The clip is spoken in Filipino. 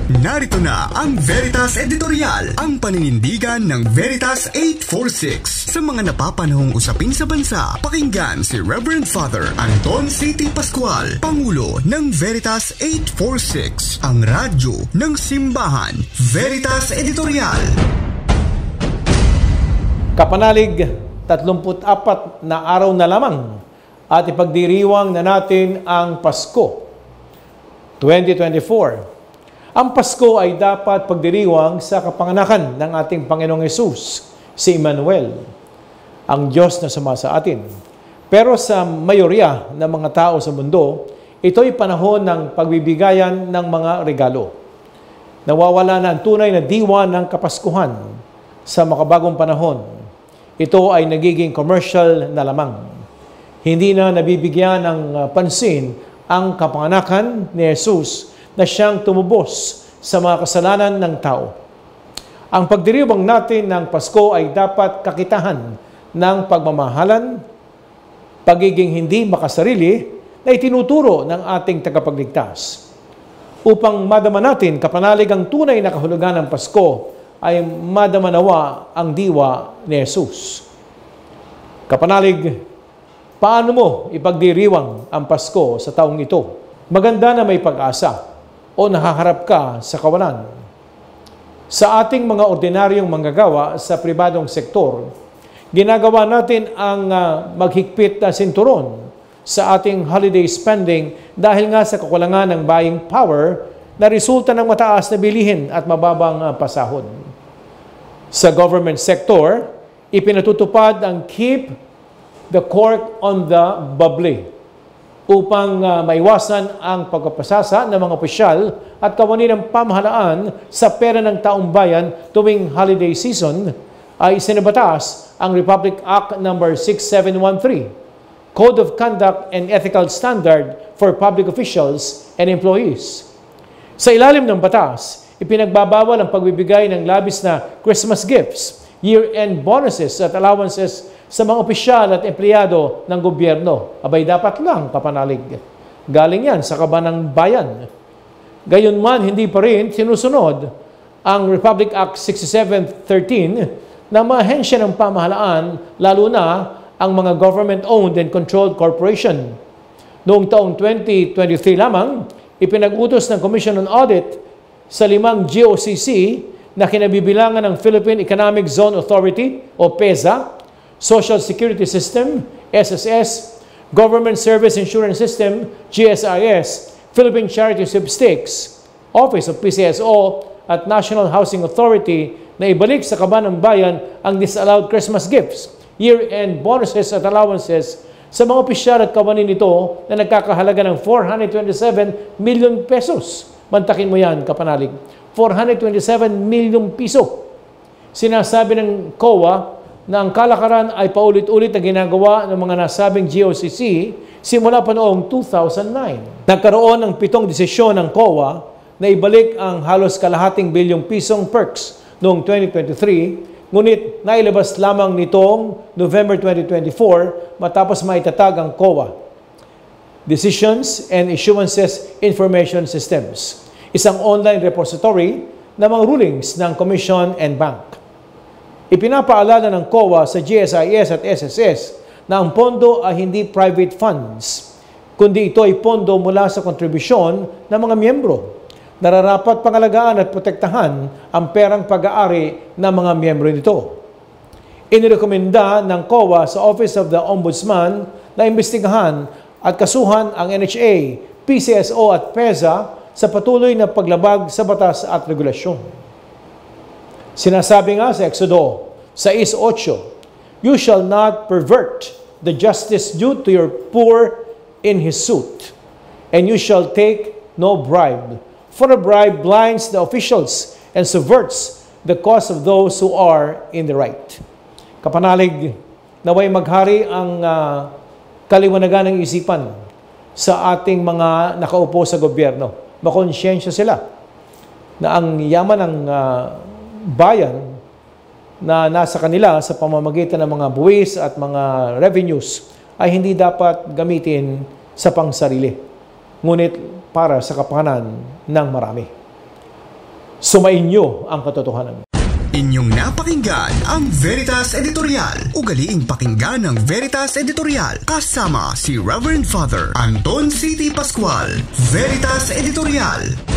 Narito na ang Veritas Editorial, ang paninindigan ng Veritas 846 sa mga napapanahong usapin sa bansa. Pakinggan si Reverend Father Anton C.T. Pascual, Pangulo ng Veritas 846, ang radyo ng simbahan. Veritas Editorial. Kapanalig, 34 na araw na lamang at ipagdiriwang na natin ang Pasko 2024. Ang Pasko ay dapat pagdiriwang sa kapanganakan ng ating Panginoong Hesus, si Emmanuel, ang Diyos na suma sa atin. Pero sa mayorya ng mga tao sa mundo, ito'y panahon ng pagbibigayan ng mga regalo. Nawawala na ang tunay na diwa ng Kapaskuhan sa makabagong panahon. Ito ay nagiging commercial na lamang. Hindi na nabibigyan ng pansin ang kapanganakan ni Jesus na siyang tumubos sa mga kasalanan ng tao. Ang pagdiriwang natin ng Pasko ay dapat kakitahan ng pagmamahalan, pagiging hindi makasarili na itinuturo ng ating tagapagligtas. Upang madama natin kapanalig ang tunay na kahulugan ng Pasko, ay madamanawa ang diwa ni Jesus. Kapanalig, paano mo ipagdiriwang ang Pasko sa taong ito? Maganda na may pag-asa o nahaharap ka sa kawalan. Sa ating mga ordinaryong manggagawa sa pribadong sektor, ginagawa natin ang maghigpit na sinturon sa ating holiday spending dahil nga sa kakulangan ng buying power na resulta ng mataas na bilihin at mababang pasahod. Sa government sector, ipinatutupad ang keep the cork on the bubbly upang maiwasan ang pagpapasasa ng mga opisyal at kawani ng pamahalaan sa pera ng taong bayan tuwing holiday season, ay sinabatas ang Republic Act No. 6713, Code of Conduct and Ethical Standard for Public Officials and Employees. Sa ilalim ng batas, ipinagbabawal ang pagbibigay ng labis na Christmas gifts, year-end bonuses at allowances sa mga opisyal at empleyado ng gobyerno. Abay, dapat lang kapanalig. Galing yan sa kaban ng bayan. Gayunman, hindi pa rin sinusunod ang Republic Act 6713 ng mga ahensya ng pamahalaan, lalo na ang mga government-owned and controlled corporation. Noong taong 2023 lamang, ipinag-utos ng Commission on Audit sa 5 GOCC na kinabibilangan ng Philippine Economic Zone Authority o PEZA, Social Security System, SSS, Government Service Insurance System, GSIS, Philippine Charity Sweepstakes, Office of PCSO, at National Housing Authority na ibalik sa kaban ng bayan ang disallowed Christmas gifts, year-end bonuses at allowances sa mga opisyal at kawani nito na nagkakahalaga ng 427 million pesos. Mantakin mo yan, kapanalig. 427 million piso. Sinasabi ng COA na ang kalakaran ay paulit-ulit na ginagawa ng mga nasabing GOCC simula pa noong 2009. Nagkaroon ng 7 desisyon ng COA na ibalik ang halos kalahating bilyong pisong perks noong 2023, ngunit nailabas lamang nitong November 2024 matapos maitatag ang COA. Decisions and Issuances Information Systems, isang online repository ng mga rulings ng Commission and Bank. Ipinapaalala ng COA sa GSIS at SSS na ang pondo ay hindi private funds, kundi ito ay pondo mula sa kontribusyon ng mga miyembro. Nararapat pangalagaan at protektahan ang perang pag-aari ng mga miyembro nito. Inirekomenda ng COA sa Office of the Ombudsman na imbestigahan at kasuhan ang NHA, PCSO at PEZA sa patuloy na paglabag sa batas at regulasyon. Sinasabi nga sa Exodo 6:8, "You shall not pervert the justice due to your poor in his suit, and you shall take no bribe, for a bribe blinds the officials and subverts the cause of those who are in the right." Kapanalig, naway maghari ang kaliwanagan ng isipan sa ating mga nakaupo sa gobyerno. Makonsyensya sila na ang yaman ng bayan na nasa kanila sa pamamagitan ng mga buwis at mga revenues ay hindi dapat gamitin sa pangsarili, ngunit para sa kapakanan ng marami. Sumainyo ang katotohanan. Inyong napakinggan ang Veritas Editorial. Ugaliing pakinggan ng Veritas Editorial kasama si Reverend Father Anton C. Pascual. Veritas Editorial.